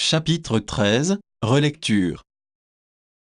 Chapitre 13, Relecture.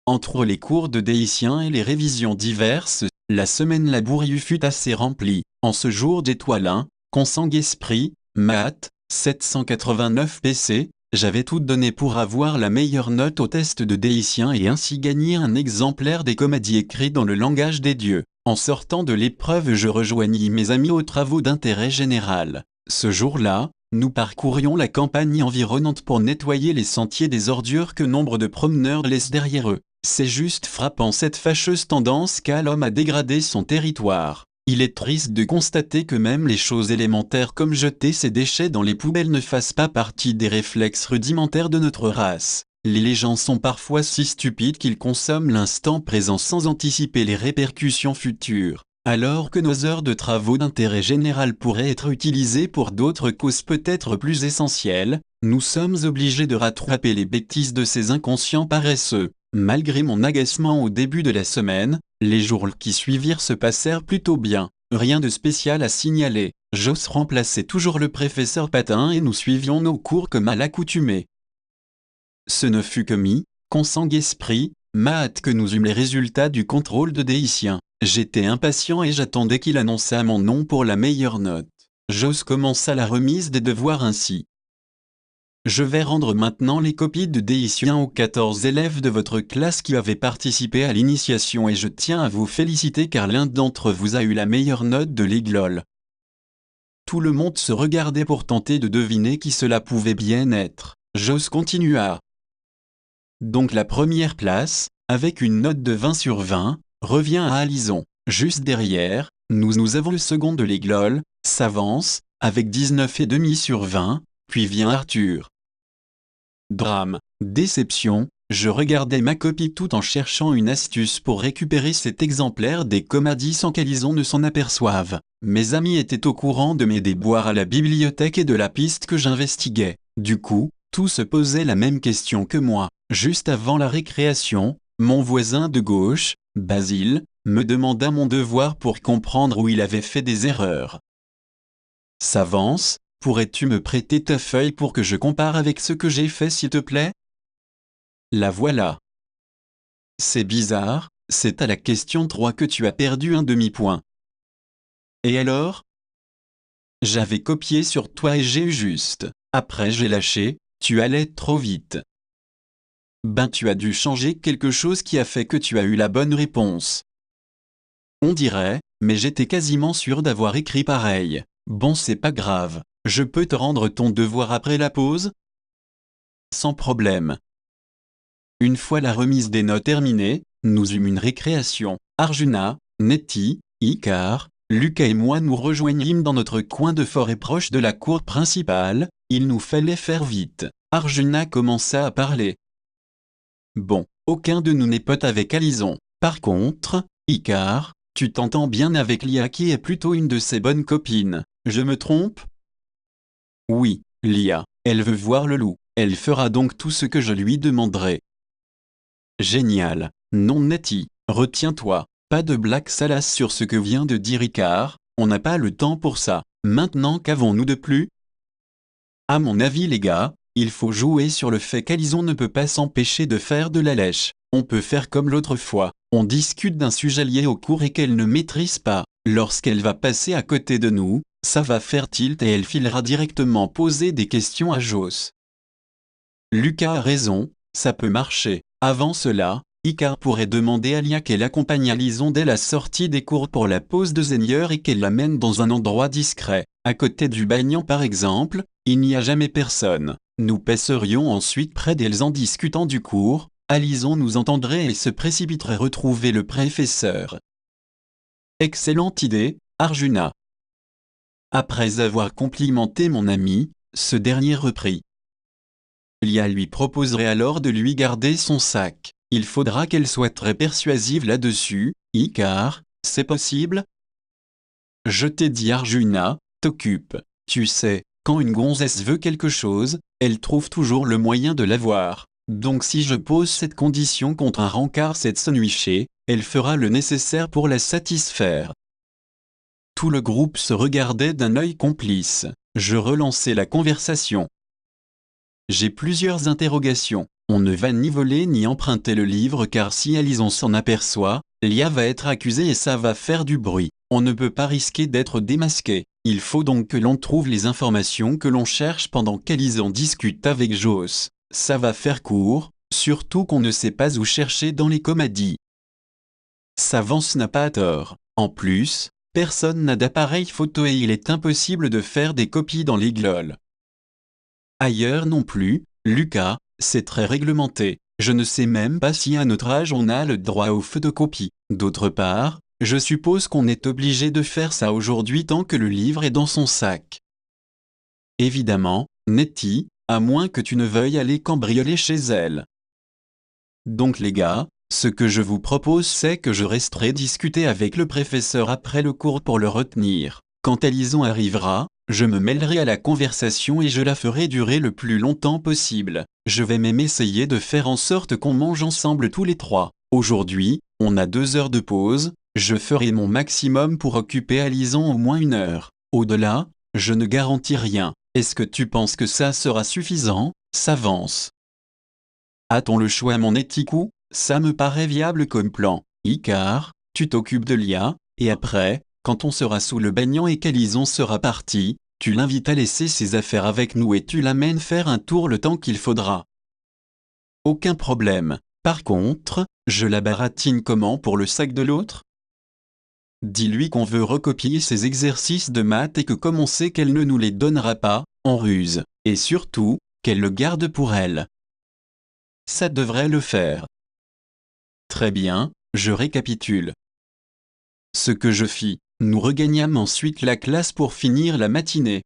Entre les cours de déicien et les révisions diverses, la semaine laborieuse fut assez remplie. En ce jour d'étoilin, Consang-Esprit, Math, 789 PC, j'avais tout donné pour avoir la meilleure note au test de déicien et ainsi gagner un exemplaire des comédies écrites dans le langage des dieux. En sortant de l'épreuve, je rejoignis mes amis aux travaux d'intérêt général. Ce jour-là, nous parcourions la campagne environnante pour nettoyer les sentiers des ordures que nombre de promeneurs laissent derrière eux. C'est juste frappant cette fâcheuse tendance qu'a l'homme à dégrader son territoire. Il est triste de constater que même les choses élémentaires comme jeter ses déchets dans les poubelles ne fassent pas partie des réflexes rudimentaires de notre race. Les gens sont parfois si stupides qu'ils consomment l'instant présent sans anticiper les répercussions futures. Alors que nos heures de travaux d'intérêt général pourraient être utilisées pour d'autres causes peut-être plus essentielles, nous sommes obligés de rattraper les bêtises de ces inconscients paresseux. Malgré mon agacement au début de la semaine, les jours qui suivirent se passèrent plutôt bien. Rien de spécial à signaler. Joss remplaçait toujours le professeur Patin et nous suivions nos cours comme à l'accoutumée. Ce ne fut que Consang-Esprit, Math que nous eûmes les résultats du contrôle de déicien. J'étais impatient et j'attendais qu'il annonçât mon nom pour la meilleure note. Joss commença la remise des devoirs ainsi. Je vais rendre maintenant les copies de déicien aux 14 élèves de votre classe qui avaient participé à l'initiation et je tiens à vous féliciter car l'un d'entre vous a eu la meilleure note de l'églole. Tout le monde se regardait pour tenter de deviner qui cela pouvait bien être. Joss continua. Donc la première place, avec une note de 20 sur 20, revient à Alison. Juste derrière, nous avons le second de l'églole, Savance, avec 19,5 sur 20, puis vient Arthur. Drame, déception, je regardais ma copie tout en cherchant une astuce pour récupérer cet exemplaire des comédies sans qu'Alison ne s'en aperçoive. Mes amis étaient au courant de mes déboires à la bibliothèque et de la piste que j'investiguais. Du coup, tous se posaient la même question que moi. Juste avant la récréation, mon voisin de gauche, Basile, me demanda mon devoir pour comprendre où il avait fait des erreurs. Savance, pourrais-tu me prêter ta feuille pour que je compare avec ce que j'ai fait s'il te plaît ? La voilà. C'est bizarre, c'est à la question 3 que tu as perdu un demi-point. Et alors ? J'avais copié sur toi et j'ai eu juste. Après j'ai lâché, tu allais trop vite. Ben tu as dû changer quelque chose qui a fait que tu as eu la bonne réponse. On dirait, mais j'étais quasiment sûr d'avoir écrit pareil. Bon c'est pas grave, je peux te rendre ton devoir après la pause ? Sans problème. Une fois la remise des notes terminée, nous eûmes une récréation. Arjuna, Neti, Icar, Lucas et moi nous rejoignîmes dans notre coin de forêt proche de la cour principale. Il nous fallait faire vite. Arjuna commença à parler. Bon, aucun de nous n'est pote avec Alison. Par contre, Icar, tu t'entends bien avec Lia qui est plutôt une de ses bonnes copines. Je me trompe ? Oui, Lia, elle veut voir le loup. Elle fera donc tout ce que je lui demanderai. Génial. Non Nettie, retiens-toi. Pas de blague salace sur ce que vient de dire Icar, on n'a pas le temps pour ça. Maintenant qu'avons-nous de plus ? À mon avis les gars, il faut jouer sur le fait qu'Alison ne peut pas s'empêcher de faire de la lèche. On peut faire comme l'autre fois, on discute d'un sujet lié au cours et qu'elle ne maîtrise pas. Lorsqu'elle va passer à côté de nous, ça va faire tilt et elle filera directement poser des questions à Joss. Lucas a raison, ça peut marcher. Avant cela, Icar pourrait demander à Lia qu'elle accompagne Alison dès la sortie des cours pour la pause de seigneur et qu'elle l'amène dans un endroit discret. À côté du bagnon par exemple, il n'y a jamais personne. Nous passerions ensuite près d'elles en discutant du cours, Alison nous entendrait et se précipiterait retrouver le professeur. Excellente idée, Arjuna. Après avoir complimenté mon ami, ce dernier reprit. Lia lui proposerait alors de lui garder son sac. Il faudra qu'elle soit très persuasive là-dessus, Icar, c'est possible ? Je t'ai dit Arjuna, t'occupe. Tu sais, quand une gonzesse veut quelque chose, elle trouve toujours le moyen de l'avoir. Donc si je pose cette condition contre un rencard cette sandwichée, elle fera le nécessaire pour la satisfaire. Tout le groupe se regardait d'un œil complice. Je relançai la conversation. J'ai plusieurs interrogations. On ne va ni voler ni emprunter le livre car si Alison s'en aperçoit, Lia va être accusée et ça va faire du bruit. On ne peut pas risquer d'être démasqué. Il faut donc que l'on trouve les informations que l'on cherche pendant qu'Alison discute avec Joss. Ça va faire court, surtout qu'on ne sait pas où chercher dans les comadies. Savance n'a pas tort. En plus, personne n'a d'appareil photo et il est impossible de faire des copies dans les GLOL. Ailleurs non plus, Lucas, c'est très réglementé. Je ne sais même pas si à notre âge on a le droit aux photocopies. D'autre part, je suppose qu'on est obligé de faire ça aujourd'hui tant que le livre est dans son sac. Évidemment, Nettie, à moins que tu ne veuilles aller cambrioler chez elle. Donc les gars, ce que je vous propose c'est que je resterai discuter avec le professeur après le cours pour le retenir. Quand Alison arrivera, je me mêlerai à la conversation et je la ferai durer le plus longtemps possible. Je vais même essayer de faire en sorte qu'on mange ensemble tous les trois. Aujourd'hui, on a 2 heures de pause, je ferai mon maximum pour occuper Alison au moins 1 heure. Au-delà, je ne garantis rien. Est-ce que tu penses que ça sera suffisant, Savance? A-t-on le choix mon éticou? Ça me paraît viable comme plan. Icare, tu t'occupes de Lia, et après, quand on sera sous le banyan et qu'Alison sera partie, tu l'invites à laisser ses affaires avec nous et tu l'amènes faire un tour le temps qu'il faudra. Aucun problème. Par contre, je la baratine comment pour le sac de l'autre? Dis-lui qu'on veut recopier ses exercices de maths et que comme on sait qu'elle ne nous les donnera pas, on ruse. Et surtout, qu'elle le garde pour elle. Ça devrait le faire. Très bien, je récapitule. Ce que je fis, nous regagnâmes ensuite la classe pour finir la matinée.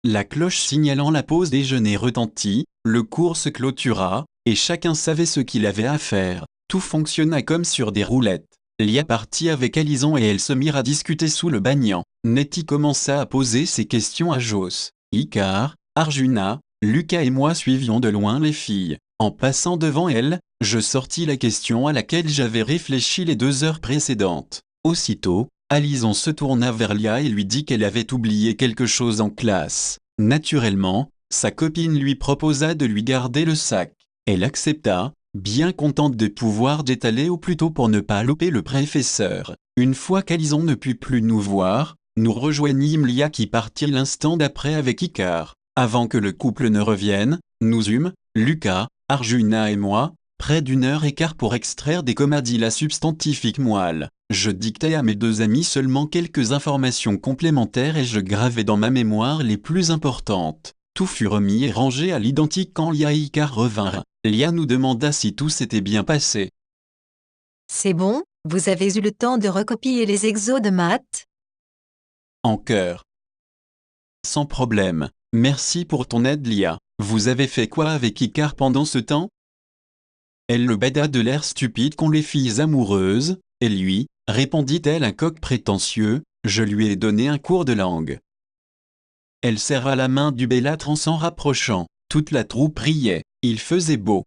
La cloche signalant la pause déjeuner retentit, le cours se clôtura, et chacun savait ce qu'il avait à faire. Tout fonctionna comme sur des roulettes. Lia partit avec Alison et elles se mirent à discuter sous le banyan. Nettie commença à poser ses questions à Joss. Icare, Arjuna, Lucas et moi suivions de loin les filles. En passant devant elles, je sortis la question à laquelle j'avais réfléchi les 2 heures précédentes. Aussitôt, Alison se tourna vers Lia et lui dit qu'elle avait oublié quelque chose en classe. Naturellement, sa copine lui proposa de lui garder le sac. Elle accepta, bien contente de pouvoir détaler au plus tôt pour ne pas louper le professeur. Une fois qu'Alison ne put plus nous voir, nous rejoignîmes Lia qui partit l'instant d'après avec Icare. Avant que le couple ne revienne, nous eûmes, Lucas, Arjuna et moi, près d'1 heure et quart pour extraire des comadies la substantifique moelle. Je dictai à mes 2 amis seulement quelques informations complémentaires et je gravai dans ma mémoire les plus importantes. Tout fut remis et rangé à l'identique quand Lia et Icare revinrent. Lia nous demanda si tout s'était bien passé. C'est bon, vous avez eu le temps de recopier les exos de maths? En chœur. Sans problème. Merci pour ton aide Lia. Vous avez fait quoi avec Icare pendant ce temps? Elle le bada de l'air stupide qu'ont les filles amoureuses, et lui, répondit-elle un coq prétentieux, je lui ai donné un cours de langue. Elle serra la main du bellâtre en s'en rapprochant. Toute la troupe riait. Il faisait beau.